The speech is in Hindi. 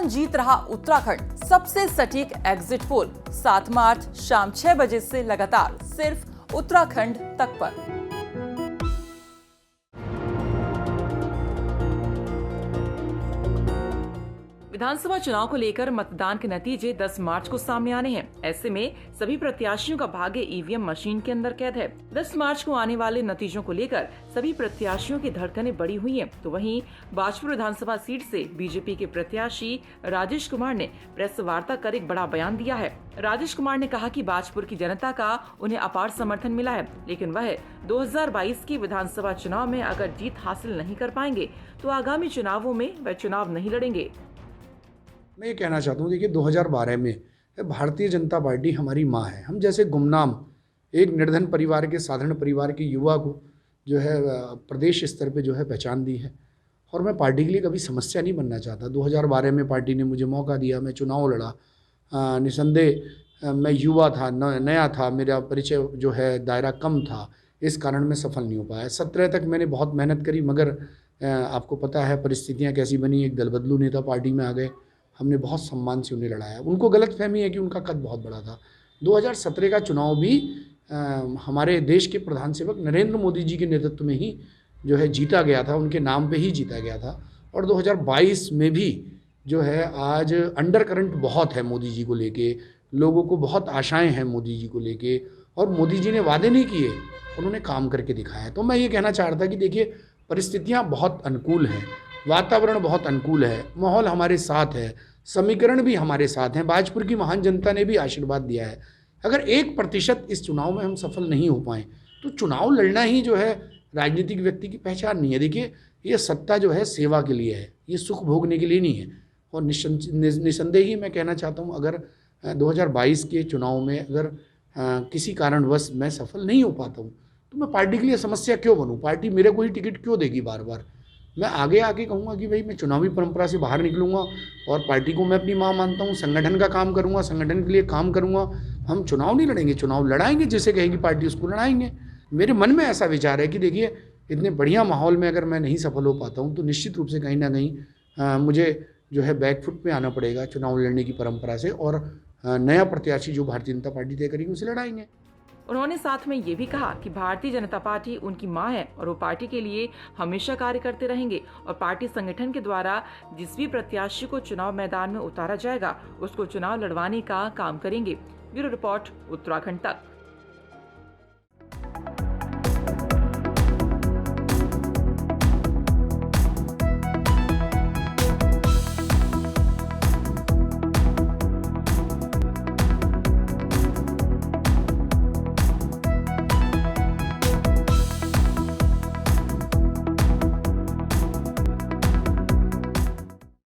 कौन जीत रहा उत्तराखंड, सबसे सटीक एग्जिट पोल 7 मार्च शाम 6 बजे से लगातार सिर्फ उत्तराखंड तक पर। विधानसभा चुनाव को लेकर मतदान के नतीजे 10 मार्च को सामने आने हैं। ऐसे में सभी प्रत्याशियों का भाग्य ईवीएम मशीन के अंदर कैद है। 10 मार्च को आने वाले नतीजों को लेकर सभी प्रत्याशियों की धड़कनें बढ़ी हुई हैं। तो वहीं बाजपुर विधानसभा सीट से बीजेपी के प्रत्याशी राजेश कुमार ने प्रेस वार्ता कर एक बड़ा बयान दिया है। राजेश कुमार ने कहा कि बाजपुर की जनता का उन्हें अपार समर्थन मिला है, लेकिन वह 2022 के विधानसभा चुनाव में अगर जीत हासिल नहीं कर पाएंगे तो आगामी चुनावों में वह चुनाव नहीं लड़ेंगे। मैं ये कहना चाहता हूँ, देखिए 2012 में भारतीय जनता पार्टी हमारी माँ है। हम जैसे गुमनाम एक निर्धन परिवार के, साधारण परिवार के युवा को जो है प्रदेश स्तर पे जो है पहचान दी है, और मैं पार्टी के लिए कभी समस्या नहीं बनना चाहता। 2012 में पार्टी ने मुझे मौका दिया, मैं चुनाव लड़ा। निसंदेह मैं युवा था, नया था, मेरा परिचय जो है दायरा कम था, इस कारण मैं सफल नहीं हो पाया। 17 तक मैंने बहुत मेहनत करी, मगर आपको पता है परिस्थितियाँ कैसी बनी। एक दलबदलू नेता पार्टी में आ गए, हमने बहुत सम्मान से उन्हें लड़ाया। उनको गलतफहमी है कि उनका कद बहुत बड़ा था। 2017 का चुनाव भी हमारे देश के प्रधान सेवक नरेंद्र मोदी जी के नेतृत्व में ही जो है जीता गया था, उनके नाम पे ही जीता गया था। और 2022 में भी जो है आज अंडर करंट बहुत है मोदी जी को लेके, लोगों को बहुत आशाएं हैं मोदी जी को लेके, और मोदी जी ने वादे नहीं किए, उन्होंने काम करके दिखाया। तो मैं ये कहना चाह रहा था कि देखिए परिस्थितियाँ बहुत अनुकूल हैं, वातावरण बहुत अनुकूल है, माहौल हमारे साथ है, समीकरण भी हमारे साथ हैं। बाजपुर की महान जनता ने भी आशीर्वाद दिया है। अगर 1% इस चुनाव में हम सफल नहीं हो पाएँ तो चुनाव लड़ना ही जो है राजनीतिक व्यक्ति की पहचान नहीं है। देखिए ये सत्ता जो है सेवा के लिए है, ये सुख भोगने के लिए नहीं है। और निसंदेह ही मैं कहना चाहता हूँ, अगर 2022 के चुनाव में अगर किसी कारणवश मैं सफल नहीं हो पाता हूँ तो मैं पार्टी के लिए समस्या क्यों बनूँ? पार्टी मेरे को ही टिकट क्यों देगी बार बार? मैं आगे आके कहूँगा कि भाई मैं चुनावी परंपरा से बाहर निकलूँगा और पार्टी को मैं अपनी माँ मानता हूँ, संगठन का काम करूँगा, संगठन के लिए काम करूँगा। हम चुनाव नहीं लड़ेंगे, चुनाव लड़ाएंगे, जिसे कहेगी पार्टी उसको लड़ाएंगे। मेरे मन में ऐसा विचार है कि देखिए इतने बढ़िया माहौल में अगर मैं नहीं सफल हो पाता हूँ तो निश्चित रूप से कहीं ना कहीं मुझे जो है बैकफुट पे आना पड़ेगा चुनाव लड़ने की परंपरा से, और नया प्रत्याशी जो भारतीय जनता पार्टी तय करेगी उसे लड़ाएंगे। उन्होंने साथ में ये भी कहा कि भारतीय जनता पार्टी उनकी मां है और वो पार्टी के लिए हमेशा कार्य करते रहेंगे, और पार्टी संगठन के द्वारा जिस भी प्रत्याशी को चुनाव मैदान में उतारा जाएगा उसको चुनाव लड़वाने का काम करेंगे। ब्यूरो रिपोर्ट, उत्तराखंड तक।